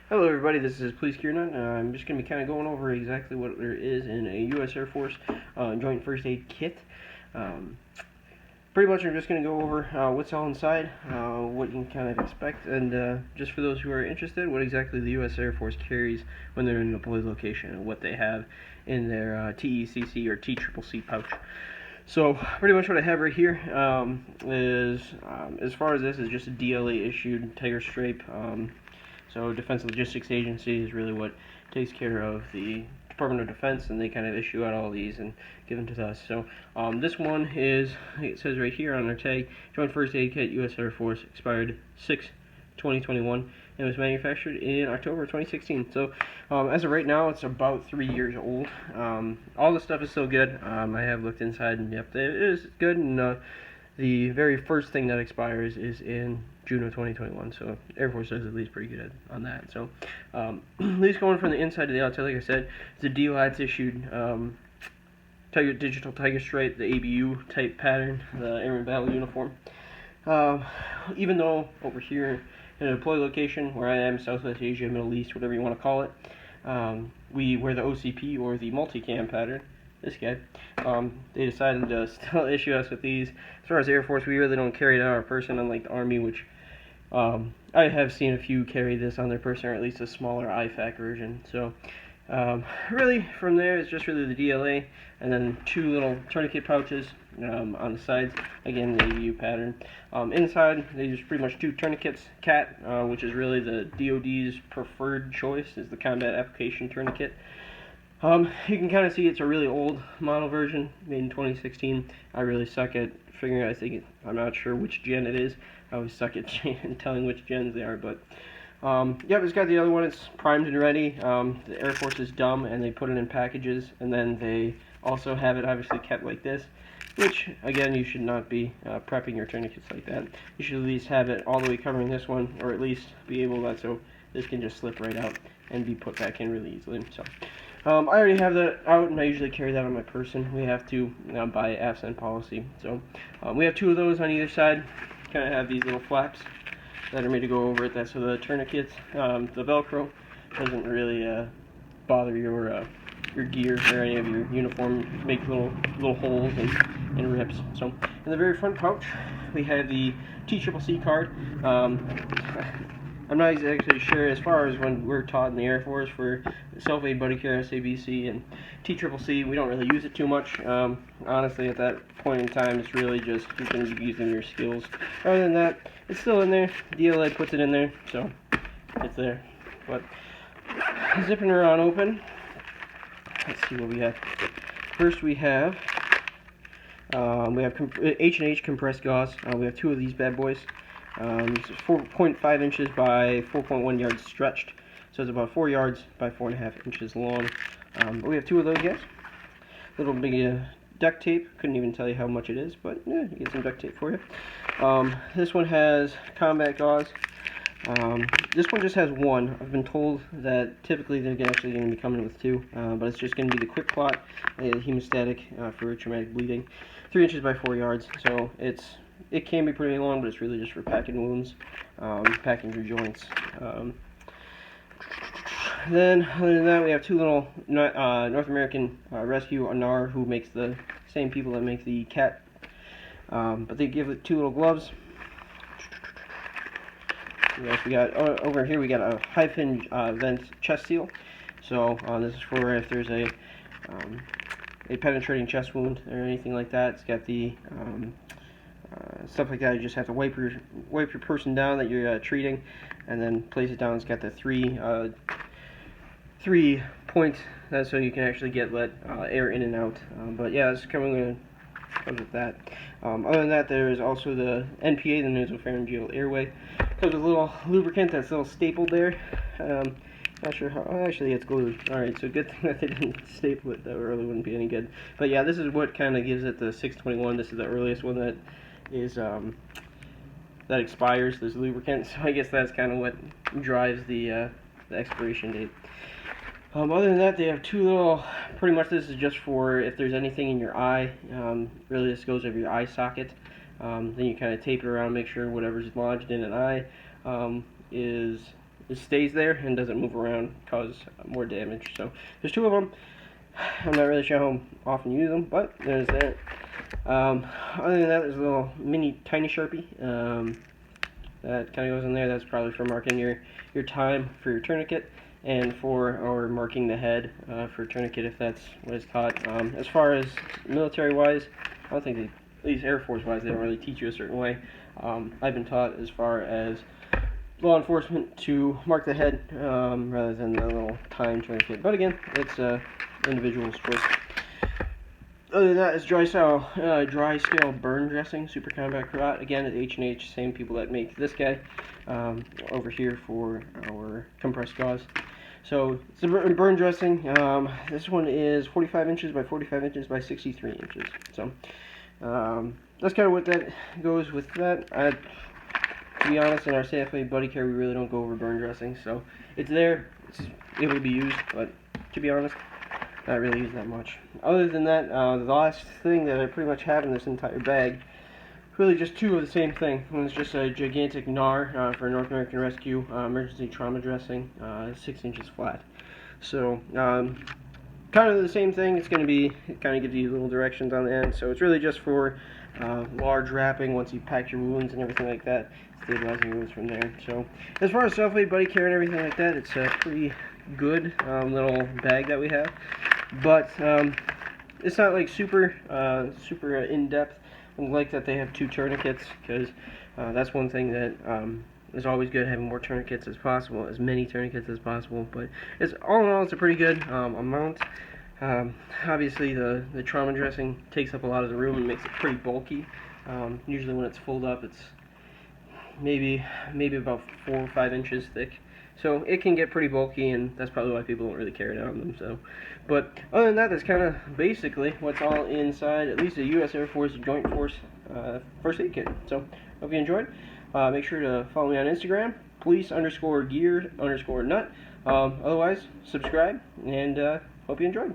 Hello everybody, this is Police Kieran. I'm just going to be kind of going over exactly what there is in a U.S. Air Force joint first aid kit. Pretty much I'm just going to go over what's all inside, what you can kind of expect, and just for those who are interested, what exactly the U.S. Air Force carries when they're in a deployed location and what they have in their TECC or TCCC pouch. So pretty much what I have right here is, as far as this, is just a DLA issued Tiger Stripe. So Defense Logistics Agency is really what takes care of the Department of Defense, and they kind of issue out all these and give them to us. So this one is, it says right here on their tag, Joint First Aid Kit, U.S. Air Force, expired 6/2021, and was manufactured in October 2016. So as of right now, it's about 3 years old. All the stuff is still good. I have looked inside, and yep, it is good. And the very first thing that expires is in June of 2021, so Air Force is at least pretty good on that. So at least going from the inside to the outside, like I said, it's a DLATS issued digital Tiger Stripe, the ABU type pattern, the Airman Battle Uniform. Even though over here in a deployed location where I am, Southwest Asia, Middle East, whatever you want to call it, we wear the OCP or the multicam pattern. This guy, they decided to still issue us with these. As far as Air Force, we really don't carry it on our person, unlike the Army, which I have seen a few carry this on their person, or at least a smaller IFAK version. So really from there, it's just really the DLA, and then two little tourniquet pouches on the sides, again the ABU pattern. Inside, they use pretty much two tourniquets. CAT, which is really the DoD's preferred choice, is the Combat Application Tourniquet. You can kind of see it's a really old model version, made in 2016. I really suck at figuring out, I'm not sure which gen it is. I always suck at telling which gens they are, but yep, it's got the other one. It's primed and ready. The Air Force is dumb, and they put it in packages, and then they also have it obviously kept like this, which, again, you should not be prepping your tourniquets like that. You should at least have it all the way covering this one, or at least be able to, so this can just slip right out and be put back in really easily. So I already have that out, and I usually carry that on my person. We have to by AFSEN policy. So we have two of those on either side. Kind of have these little flaps that are made to go over it. That's so the tourniquets, the Velcro doesn't really bother your gear or any of your uniform. Make little holes and rips. So in the very front pouch, we have the TCCC card. I'm not exactly sure, as far as when we're taught in the Air Force for Self-Aid Buddy Care, SABC, and TCCC, we don't really use it too much. Honestly, at that point in time, it's really just you're going to be using your skills. Other than that, it's still in there. DLA puts it in there, so it's there. But zipping her on open, let's see what we have. First, we have H&H compressed gauze. We have two of these bad boys. It's 4.5 inches by 4.1 yards stretched, so it's about 4 yards by 4.5 inches long. But we have two of those guys. Little big duct tape. Couldn't even tell you how much it is, but yeah, you get some duct tape for you. This one has combat gauze. This one just has one. I've been told that typically they're actually going to be coming with two, but it's just going to be the quick clot, hemostatic for traumatic bleeding. 3 inches by 4 yards, so it can be pretty long, but it's really just for packing wounds, packing your joints. Then, other than that, we have two little North American Rescue, ANAR, who makes the same people that make the CAT, but they give it two little gloves. We got over here, we got a hyphen vent chest seal. So this is for if there's a penetrating chest wound or anything like that. It's got the stuff like that. You just have to wipe your person down that you're treating, and then place it down. It's got the three points, so you can actually let air in and out. But yeah, it's comes with that. Other than that, there is also the NPA, the nasopharyngeal airway. Comes with a little lubricant that's a little stapled there. Not sure how. Oh, actually, it's glued. Alright, so good thing that they didn't staple it. That really wouldn't be any good. But yeah, this is what kind of gives it the 6/21. This is the earliest one that is that expires, this lubricant. So I guess that's kind of what drives the expiration date. Other than that, they have two little, pretty much this is just for if there's anything in your eye. Really, this goes over your eye socket. Then you kind of tape it around, make sure whatever's lodged in an eye is just stays there and doesn't move around, cause more damage. So there's 2 of them. I'm not really sure how often you use them, but there's that. Other than that, there's a little tiny Sharpie that kind of goes in there. That's probably for marking your time for your tourniquet, and or marking the head for tourniquet if that's what is taught. As far as military-wise, I don't think at least Air Force-wise, they don't really teach you a certain way. I've been taught as far as law enforcement to mark the head rather than the little time tourniquet. But again, it's individual's choice. Other than that, is dry scale burn dressing, super combat karate. Again, at H&H, same people that make this guy over here for our compressed gauze. So it's a burn dressing. This one is 45 inches by 45 inches by 63 inches. So that's kind of what that goes with that. To be honest, in our CFA buddy care, we really don't go over burn dressing. So it's there, it's able to be used, but to be honest, not really used that much. Other than that, the last thing that I pretty much have in this entire bag, really just 2 of the same thing. One is just a gigantic NAR for North American Rescue emergency trauma dressing, 6 inches flat. So kind of the same thing. It kind of gives you little directions on the end. So it's really just for large wrapping once you pack your wounds and everything like that, stabilizing wounds from there. So as far as self-aid buddy care and everything like that, it's a pretty good little bag that we have. But it's not like super in-depth. I like that they have 2 tourniquets, because that's one thing that is always good, having more tourniquets as possible, as many tourniquets as possible. But it's all in all, it's a pretty good amount. Obviously, the trauma dressing takes up a lot of the room and makes it pretty bulky. Usually, when it's full up, it's maybe about 4 or 5 inches thick. So it can get pretty bulky, and that's probably why people don't really carry it on them. So, but other than that, that's kind of basically what's all inside, at least a U.S. Air Force Joint Force first aid kit. So, hope you enjoyed. Make sure to follow me on Instagram, police_gear_nut. Otherwise, subscribe, and hope you enjoyed.